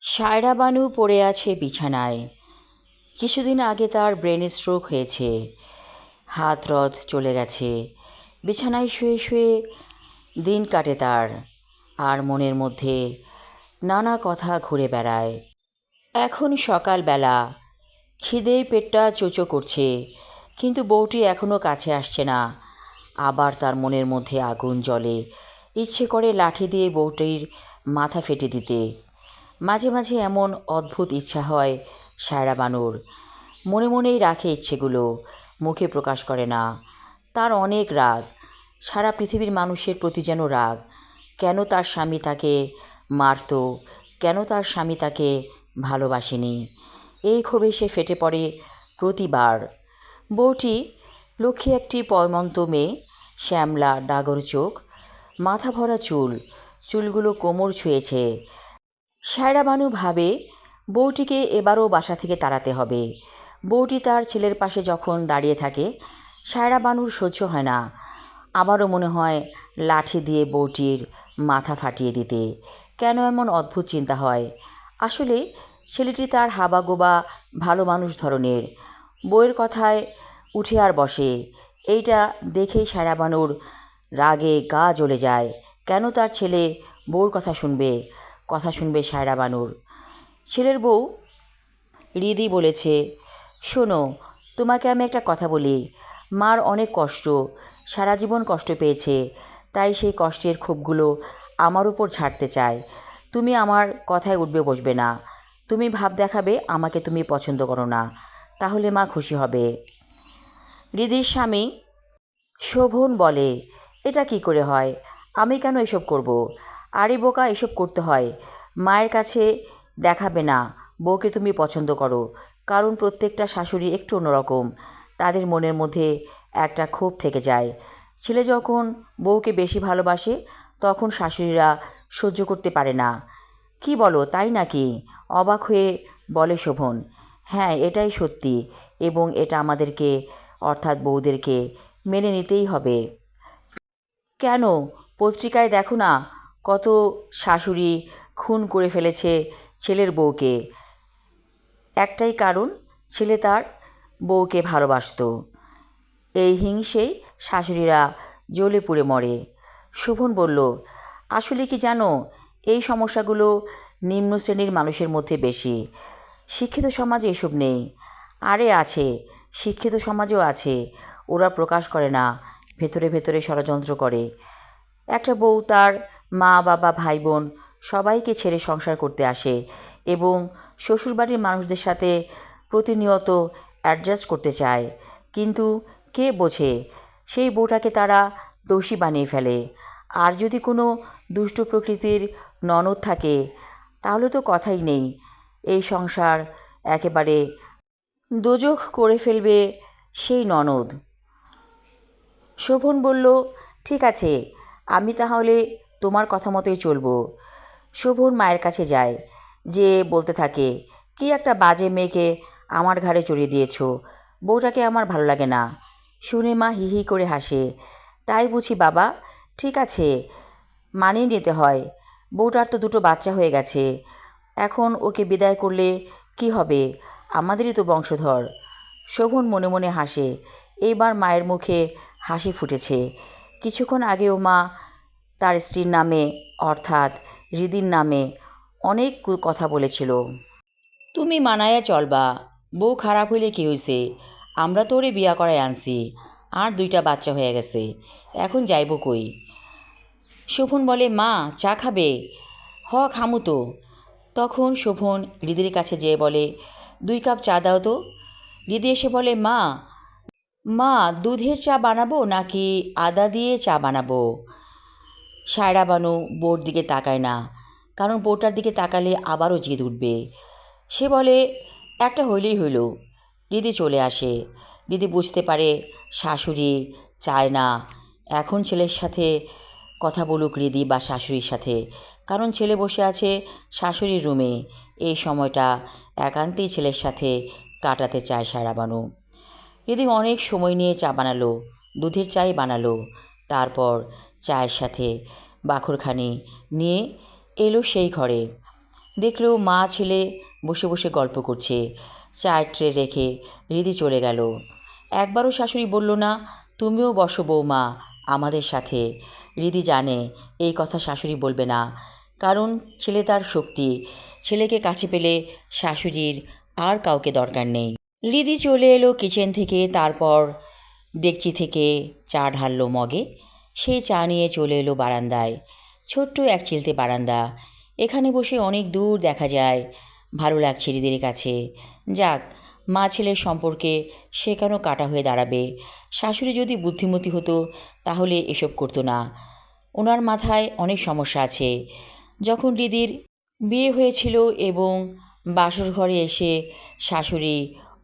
সায়রা বানু পড়ে আছে বিছানায়। কিছুদিন আগে তার ব্রেন স্ট্রোক হয়েছে। হাত রদ চলে গেছে। বিছানায় শুয়ে শুয়ে দিন কাটে তার, আর মনের মধ্যে নানা কথা ঘুরে বেড়ায়। এখন সকালবেলা, খিদেয় পেটটা চোচো করছে, কিন্তু বউটি এখনো কাছে আসছে না। আবার তার মনের মধ্যে আগুন জ্বলে, ইচ্ছে করে লাঠি দিয়ে বউটির মাথা ফেটে দিতে। মাঝে মাঝে এমন অদ্ভুত ইচ্ছা হয় সায়রা বানুর। মনে মনেই রাখে ইচ্ছেগুলো, মুখে প্রকাশ করে না। তার অনেক রাগ, সারা পৃথিবীর মানুষের প্রতি যেন রাগ। কেন তার স্বামী তাকে মারত, কেন তার স্বামী তাকে ভালোবাসেনি, এই ক্ষোভে সে ফেটে পড়ে প্রতিবার। বউটি লক্ষ্মী একটি পয়মন্ত মেয়ে, শ্যামলা ডাগর চোখ, মাথা ভরা চুল, চুলগুলো কোমর ছুঁয়েছে। সায়রা বানু ভাবে বউটিকে এবারও বাসা থেকে তাড়াতে হবে। বউটি তার ছেলের পাশে যখন দাঁড়িয়ে থাকে, সায়রা বানুর সহ্য হয় না। আবারও মনে হয় লাঠি দিয়ে বউটির মাথা ফাটিয়ে দিতে। কেন এমন অদ্ভুত চিন্তা হয়? আসলে ছেলেটি তার হাবাগোবা ভালো মানুষ ধরনের, বউয়ের কথায় উঠে আর বসে। এইটা দেখেই সায়রা বানুর রাগে গা জ্বলে যায়। কেন তার ছেলে বউর কথা শুনবে সায়রা বানুর? ছেলের বউ রিদি বলেছে, শোনো, তোমাকে আমি একটা কথা বলি। মার অনেক কষ্ট, সারা জীবন কষ্ট পেয়েছে, তাই সেই কষ্টের ক্ষোভগুলো আমার উপর ঝাড়তে চায়। তুমি আমার কথায় উঠবে বসবে না। তুমি ভাব দেখাবে আমাকে তুমি পছন্দ করো না, তাহলে মা খুশি হবে। রিদির স্বামী শোভন বলে, এটা কি করে হয়? আমি কেন এসব করব? আরে বোকা, এসব করতে হয়। মায়ের কাছে দেখাবে না বউকে তুমি পছন্দ করো, কারণ প্রত্যেকটা শাশুড়ি একটু অন্যরকম। তাদের মনের মধ্যে একটা ক্ষোভ থেকে যায়। ছেলে যখন বউকে বেশি ভালোবাসে, তখন শাশুড়িরা সহ্য করতে পারে না। কি বলো, তাই নাকি? অবাক হয়ে বলে শোভন। হ্যাঁ, এটাই সত্যি, এবং এটা আমাদেরকে, অর্থাৎ বউদেরকে মেনে নিতেই হবে। কেন? পত্রিকায় দেখো না, কত শাশুড়ি খুন করে ফেলেছে ছেলের বউকে। একটাই কারণ, ছেলে তার বউকে ভালোবাসত। এই হিংসেই শাশুড়িরা জ্বলে পুড়ে মরে। শোভন বলল, আসলে কি জানো, এই সমস্যাগুলো নিম্ন শ্রেণীর মানুষের মধ্যে বেশি। শিক্ষিত সমাজে এসব নেই। আরে আছে, শিক্ষিত সমাজেও আছে। ওরা প্রকাশ করে না, ভেতরে ভেতরে ষড়যন্ত্র করে। একটা বউ তার মা বাবা ভাই বোন সবাইকে ছেড়ে সংসার করতে আসে, এবং শ্বশুরবাড়ির মানুষদের সাথে প্রতিনিয়ত অ্যাডজাস্ট করতে চায়। কিন্তু কে বোঝে, সেই বউটাকে তারা দোষী বানিয়ে ফেলে। আর যদি কোনো দুষ্ট প্রকৃতির ননদ থাকে, তাহলে তো কথাই নেই, এই সংসার একেবারে দোজখ করে ফেলবে সেই ননদ। শোভন বলল, ঠিক আছে, আমি তাহলে তোমার কথা মতোই চলবো। শোভন মায়ের কাছে যায়, যে বলতে থাকে, কি একটা বাজে মেয়েকে আমার ঘাড়ে চড়িয়ে দিয়েছো, বউটাকে আমার ভালো লাগে না। শুনে মা হি হি করে হাসে। তাই বুঝি বাবা? ঠিক আছে, মানিয়ে নিতে হয়। বউটার তো দুটো বাচ্চা হয়ে গেছে, এখন ওকে বিদায় করলে কি হবে? আমাদেরই তো বংশধর। শোভন মনে মনে হাসে। এইবার মায়ের মুখে হাসি ফুটেছে। কিছুক্ষণ আগেও মা তার স্ত্রীর নামে, অর্থাৎ রিদির নামে অনেক কথা বলেছিল। তুমি মানায়া চলবা, বউ খারাপ হইলে কি হইছে? আমরা তো ওরে বিয়া করায় আনছি, আর দুইটা বাচ্চা হয়ে গেছে, এখন যাইব কই? শোভন বলে, মা চা খাবে? হ, খামু তো। তখন শোভন রিদির কাছে যেয়ে বলে, 2 কাপ চা দাও তো। রিদি এসে বলে, মা মা দুধের চা বানাবো নাকি আদা দিয়ে চা বানাবো? সায়রা বানু বউর দিকে তাকায় না, কারণ বউটার দিকে তাকালে আবারও জিদ উঠবে। সে বলে, একটা হইলেই হইল। রিদি চলে আসে। রিদি বুঝতে পারে শাশুড়ি চায় না এখন ছেলের সাথে কথা বলুক রিদি বা শাশুড়ির সাথে, কারণ ছেলে বসে আছে শাশুড়ির রুমে। এই সময়টা একান্তেই ছেলের সাথে কাটাতে চায় সায়রা বানু। রিদি অনেক সময় নিয়ে চা বানালো, দুধের চাই বানালো। তারপর চায়ের সাথে বাখরখানি নিয়ে এলো সেই ঘরে। দেখলো মা ছেলে বসে বসে গল্প করছে। চায়ের ট্রে রেখে রিদি চলে গেল। একবারও শাশুড়ি বলল না, তুমিও বসো বৌমা আমাদের সাথে। রিদি জানে এই কথা শাশুড়ি বলবে না, কারণ ছেলে তার শক্তি। ছেলেকে কাছে পেলে শাশুড়ির আর কাউকে দরকার নেই। রিদি চলে এলো কিচেন থেকে, তারপর ডেকচি থেকে চা ঢাললো মগে। সেই চা নিয়ে চলে এলো বারান্দায়। ছোট্ট এক চিলতে বারান্দা, এখানে বসে অনেক দূর দেখা যায়। ভালো লাগছে রিদির কাছে। যাক, মা ছেলের সম্পর্কে সে কেন কাটা হয়ে দাঁড়াবে? শাশুড়ি যদি বুদ্ধিমতী হতো তাহলে এসব করতো না। ওনার মাথায় অনেক সমস্যা আছে। যখন রিদির বিয়ে হয়েছিল এবং বাসর ঘরে এসে শাশুড়ি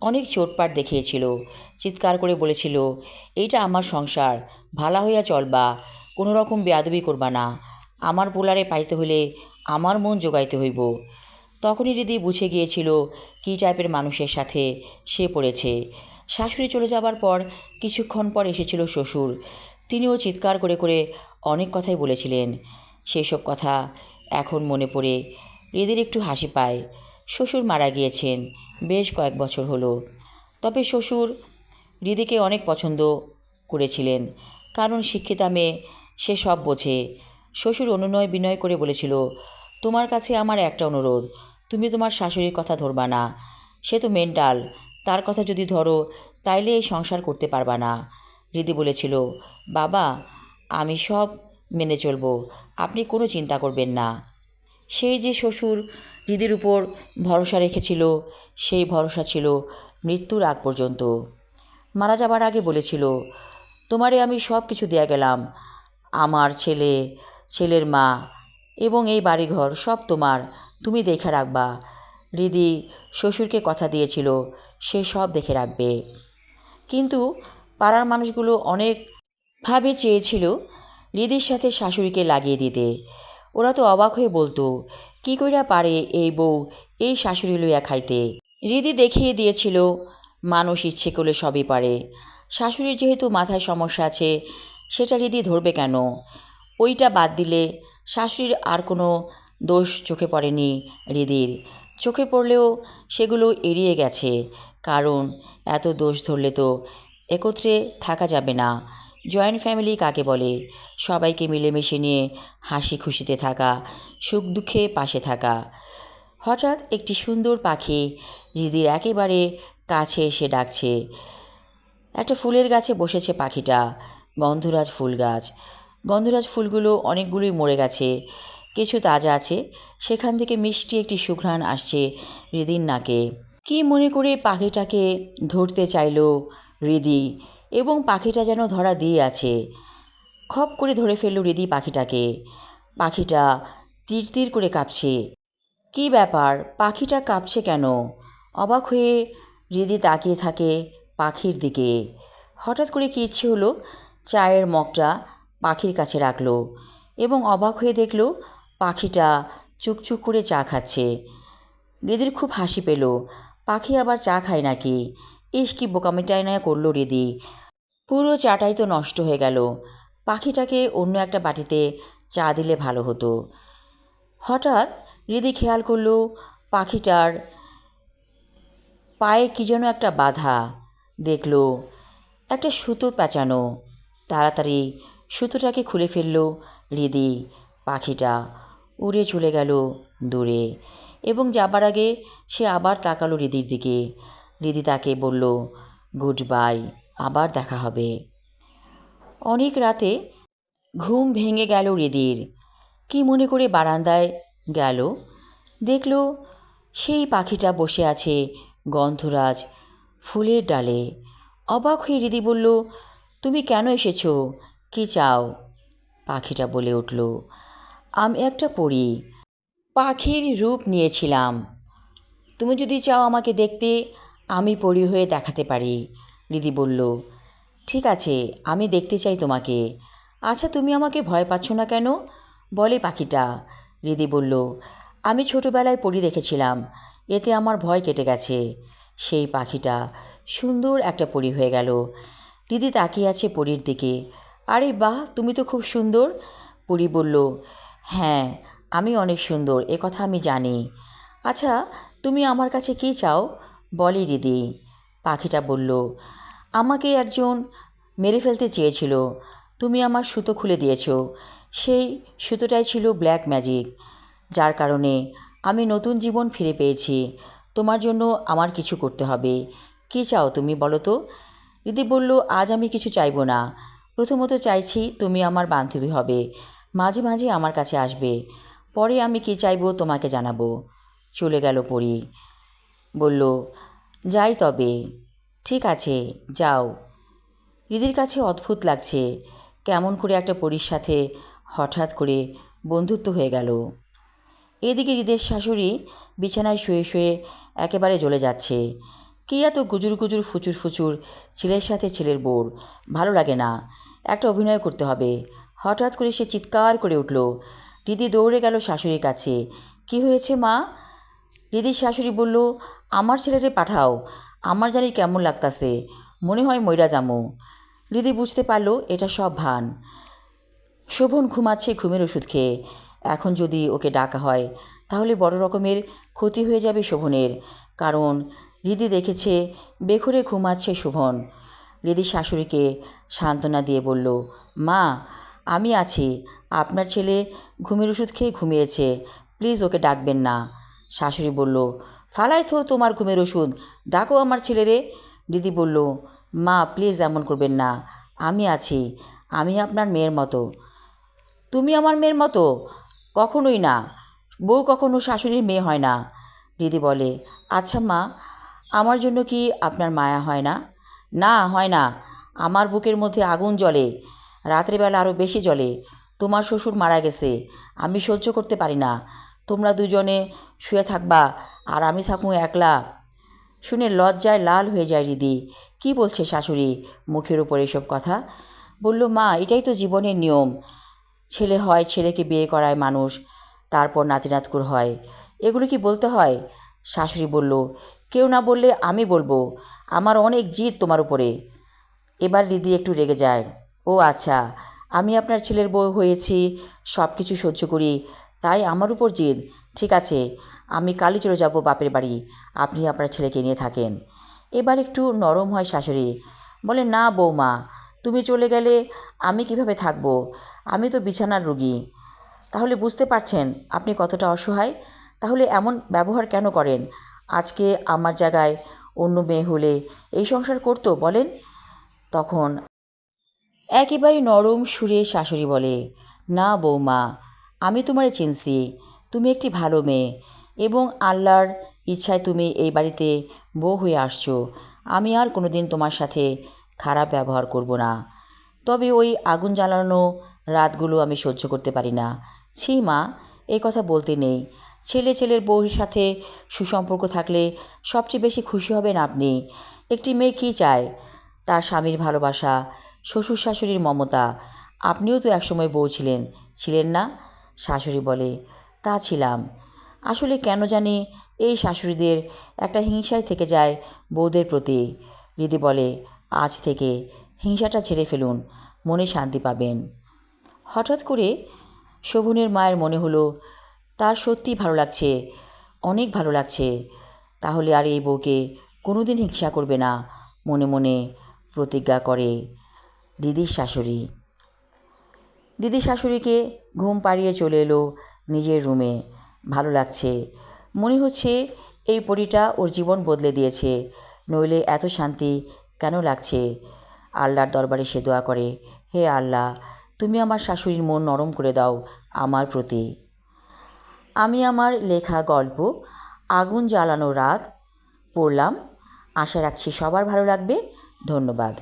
অনেক চোটপাট দেখিয়েছিল, চিৎকার করে বলেছিল, এইটা আমার সংসার, ভালা হইয়া চলবা, কোনো রকম বেয়াদবি করবা না, আমার পোলারে পাইতে হইলে আমার মন জোগাইতে হইব। তখনই রিদি বুঝে গিয়েছিল কী টাইপের মানুষের সাথে সে পড়েছে। শাশুড়ি চলে যাবার পর কিছুক্ষণ পর এসেছিল শ্বশুর। তিনিও চিৎকার করে করে অনেক কথাই বলেছিলেন। সেই সব কথা এখন মনে পড়ে রিদির একটু হাসি পায়। শ্বশুর মারা গিয়েছেন বেশ কয়েক বছর হলো। তবে শ্বশুর রিদিকে অনেক পছন্দ করেছিলেন, কারণ শিক্ষিতা মেয়ে, সে সব বোঝে। শ্বশুর অনুনয় বিনয় করে বলেছিল, তোমার কাছে আমার একটা অনুরোধ, তুমি তোমার শাশুড়ির কথা ধরবা না, সে তো মেন্টাল, তার কথা যদি ধরো তাইলে এই সংসার করতে পারবা না। রিদি বলেছিল, বাবা আমি সব মেনে চলবো, আপনি কোনো চিন্তা করবেন না। সেই যে শ্বশুর রিদির উপর ভরসা রেখেছিল, সেই ভরসা ছিল মৃত্যুর আগ পর্যন্ত। মারা যাবার আগে বলেছিল, তোমারে আমি সব কিছু দেয়া গেলাম, আমার ছেলে, ছেলের মা এবং এই বাড়িঘর সব তোমার, তুমি দেখে রাখবা। রিদি শ্বশুরকে কথা দিয়েছিল সে সব দেখে রাখবে। কিন্তু পাড়ার মানুষগুলো অনেকভাবে চেয়েছিল রিদির সাথে শাশুড়িকে লাগিয়ে দিতে। ওরা তো অবাক হয়ে বলতো, কি কইরা পারে এই বউ এই শাশুড়ি লইয়া খাইতে। রিদি দেখিয়ে দিয়েছিল মানুষ ইচ্ছে করলে সবই পারে। শাশুড়ির যেহেতু মাথায় সমস্যা আছে, সেটা রিদি ধরবে কেন? ওইটা বাদ দিলে শাশুড়ির আর কোনো দোষ চোখে পড়েনি রিদির। চোখে পড়লেও সেগুলো এড়িয়ে গেছে, কারণ এত দোষ ধরলে তো একত্রে থাকা যাবে না। জয়েন্ট ফ্যামিলি কাকে বলে? সবাইকে মিলেমিশে নিয়ে হাসি খুশিতে থাকা, সুখ দুঃখে পাশে থাকা। হঠাৎ একটি সুন্দর পাখি রিদির একেবারে কাছে এসে ডাকছে। একটা ফুলের গাছে বসেছে পাখিটা, গন্ধরাজ ফুল গাছ। গন্ধরাজ ফুলগুলো অনেকগুলোই মরে গেছে, কিছু তাজা আছে। সেখান থেকে মিষ্টি একটি সুঘ্রাণ আসছে রিদির নাকে। কি মনে করে পাখিটাকে ধরতে চাইল রিদি, এবং পাখিটা যেন ধরা দিয়ে আছে। খপ করে ধরে ফেলল রিদি পাখিটাকে। পাখিটা তীর তীর করে কাঁপছে। কি ব্যাপার, পাখিটা কাঁপছে কেন? অবাক হয়ে রিদি তাকিয়ে থাকে পাখির দিকে। হঠাৎ করে কি ইচ্ছে হলো, চায়ের মগটা পাখির কাছে রাখলো এবং অবাক হয়ে দেখল পাখিটা চুকচুক করে চা খাচ্ছে। রিদির খুব হাসি পেল, পাখি আবার চা খায় নাকি? ইস, কি বোকামিটাই না করলো রিদি। পুরো চাটাই তো নষ্ট হয়ে গেল। পাখিটাকে অন্য একটা বাটিতে চা দিলে ভালো হতো। হঠাৎ রিদি খেয়াল করলো পাখিটার পায়ে কি যেন একটা বাধা। দেখলো একটা সুতো পেঁচানো। তাড়াতাড়ি সুতোটাকে খুলে ফেলল রিদি। পাখিটা উড়ে চলে গেল দূরে, এবং যাবার আগে সে আবার তাকালো রিদির দিকে। রিদি তাকে বলল, গুড বাই, আবার দেখা হবে। অনেক রাতে ঘুম ভেঙে গেল রিদির। কি মনে করে বারান্দায় গেল, দেখল সেই পাখিটা বসে আছে গন্ধরাজ ফুলের ডালে। অবাক হয়ে রিদি বলল, তুমি কেন এসেছো, কি চাও? পাখিটা বলে উঠল, আমি একটা পরী, পাখির রূপ নিয়েছিলাম। তুমি যদি চাও আমাকে দেখতে, আমি পরী হয়ে দেখাতে পারি। রিদি বলল, ঠিক আছে, আমি দেখতে চাই তোমাকে। আচ্ছা, তুমি আমাকে ভয় পাচ্ছ না কেন, বলে পাখিটা। রিদি বলল, আমি ছোটবেলায় পরী দেখেছিলাম, এতে আমার ভয় কেটে গেছে। সেই পাখিটা সুন্দর একটা পরী হয়ে গেল। রিদি তাকিয়ে আছে পরীর দিকে। আরে বাহ, তুমি তো খুব সুন্দর। পরী বলল, হ্যাঁ, আমি অনেক সুন্দর, এ কথা আমি জানি। আচ্ছা, তুমি আমার কাছে কী চাও? বলে হৃদি। পাখিটা বলল, আমাকে একজন মেরে ফেলতে চেয়েছিল, তুমি আমার সুতো খুলে দিয়েছ। সেই সুতোটাই ছিল ব্ল্যাক ম্যাজিক, যার কারণে আমি নতুন জীবন ফিরে পেয়েছি। তোমার জন্য আমার কিছু করতে হবে। কী চাও তুমি বলো তো? হৃদি বলল, আজ আমি কিছু চাইব না। প্রথমত চাইছি তুমি আমার বান্ধবী হবে, মাঝে মাঝে আমার কাছে আসবে। পরে আমি কী চাইব তোমাকে জানাবো। চলে গেল পরী। বলল, যাই তবে। ঠিক আছে, যাও। হৃদির কাছে অদ্ভুত লাগছে, কেমন করে একটা পরীর সাথে হঠাৎ করে বন্ধুত্ব হয়ে গেল। এদিকে হৃদের শাশুড়ি বিছানায় শুয়ে শুয়ে একেবারে জ্বলে যাচ্ছে। কী এত গুজুর গুজুর ফুচুর ফুচুর, ছেলের সাথে ছেলের বোর, ভালো লাগে না, একটা অভিনয় করতে হবে। হঠাৎ করে সে চিৎকার করে উঠল। হৃদি দৌড়ে গেল শাশুড়ির কাছে। কি হয়েছে মা? হৃদির শাশুড়ি বলল, আমার ছেলেরে পাঠাও, আমার জানি কেমন লাগতাছে, মনে হয় মইরা যামু। হৃদি বুঝতে পারল এটা সব ভান। শোভন ঘুমাচ্ছে ঘুমের ওষুধ খেয়ে। এখন যদি ওকে ডাকা হয় তাহলে বড় রকমের ক্ষতি হয়ে যাবে শোভনের, কারণ হৃদি দেখেছে বেঘরে ঘুমাচ্ছে শোভন। হৃদির শাশুড়িকে সান্ত্বনা দিয়ে বলল, মা, আমি আছি, আপনার ছেলে ঘুমের ওষুধ খেয়ে ঘুমিয়েছে, প্লিজ ওকে ডাকবেন না। শাশুড়ি বলল, ফালাই থো তোমার ঘুমের ওষুধ, ডাকো আমার ছেলেরে। দিদি বলল, মা প্লিজ এমন করবেন না, আমি আছি, আমি আপনার মেয়ের মতো। তুমি আমার মেয়ের মতো? কখনোই না, বউ কখনো শাশুড়ির মেয়ে হয় না। দিদি বলে, আচ্ছা মা, আমার জন্য কি আপনার মায়া হয় না? না, হয় না। আমার বুকের মধ্যে আগুন জ্বলে, রাত্রেবেলা আরও বেশি জ্বলে। তোমার শ্বশুর মারা গেছে, আমি সহ্য করতে পারি না। তোমরা দুজনে শুয়ে থাকবা আর আমি থাকবো একলা। শুনে লজ্জায় লাল হয়ে যায় হৃদি। কি বলছে শাশুড়ি মুখের উপর এসব কথা? বলল, মা, এটাই তো জীবনের নিয়ম। ছেলে হয়, ছেলেকে বিয়ে করায় মানুষ, তারপর নাতিনাতকুর হয়, এগুলো কি বলতে হয়? শাশুড়ি বলল, কেউ না বললে আমি বলবো, আমার অনেক জিদ তোমার উপরে। এবার হৃদি একটু রেগে যায়। ও আচ্ছা, আমি আপনার ছেলের বউ হয়েছি, সব কিছু সহ্য করি, তাই আমার উপর জিদ? ঠিক আছে, আমি কালই চলে যাব বাপের বাড়ি, আপনি আপনার ছেলেকে নিয়ে থাকেন। এবার একটু নরম হয় শাশুড়ি। বলে, না বৌমা, তুমি চলে গেলে আমি কিভাবে থাকবো? আমি তো বিছানার রোগী। তাহলে বুঝতে পারছেন আপনি কতটা অসহায়? তাহলে এমন ব্যবহার কেন করেন? আজকে আমার জায়গায় অন্য মেয়ে হলে এই সংসার করতো বলেন? তখন একেবারে নরম সুরে শাশুড়ি বলে, না বৌমা, আমি তোমারে চিনছি, তুমি একটি ভালো মেয়ে এবং আল্লাহর ইচ্ছায় তুমি এই বাড়িতে বউ হয়ে আসছো। আমি আর কোনোদিন তোমার সাথে খারাপ ব্যবহার করব না। তবে ওই আগুন জ্বালানো রাতগুলো আমি সহ্য করতে পারি না। ছি মা, এই কথা বলতে নেই। ছেলের বউয়ের সাথে সুসম্পর্ক থাকলে সবচেয়ে বেশি খুশি হবেন আপনি। একটি মেয়ে কী চায়? তার স্বামীর ভালোবাসা, শ্বশুর শাশুড়ির মমতা। আপনিও তো একসময় বউ ছিলেন, ছিলেন না? শাশুড়ি বলে, তা ছিলাম। আসলে কেন জানি এই শাশুড়িদের একটা হিংসাই থেকে যায় বউদের প্রতি। দিদি বলে, আজ থেকে হিংসাটা ছেড়ে ফেলুন, মনে শান্তি পাবেন। হঠাৎ করে শোভনের মায়ের মনে হলো তার সত্যি ভালো লাগছে, অনেক ভালো লাগছে। তাহলে আর এই বউকে কোনোদিন হিংসা করবে না, মনে মনে প্রতিজ্ঞা করে দিদির শাশুড়ি। দিদি শাশুড়িকে ঘুম পাড়িয়ে চলে এলো নিজের রুমে। ভালো লাগছে, মনে হচ্ছে এই পরীটা ওর জীবন বদলে দিয়েছে, নইলে এত শান্তি কেন লাগছে? আল্লাহর দরবারে সে দোয়া করে, হে আল্লাহ, তুমি আমার শাশুড়ির মন নরম করে দাও আমার প্রতি। আমি আমার লেখা গল্প আগুন জ্বালানো রাত পড়লাম। আশা রাখছি সবার ভালো লাগবে। ধন্যবাদ।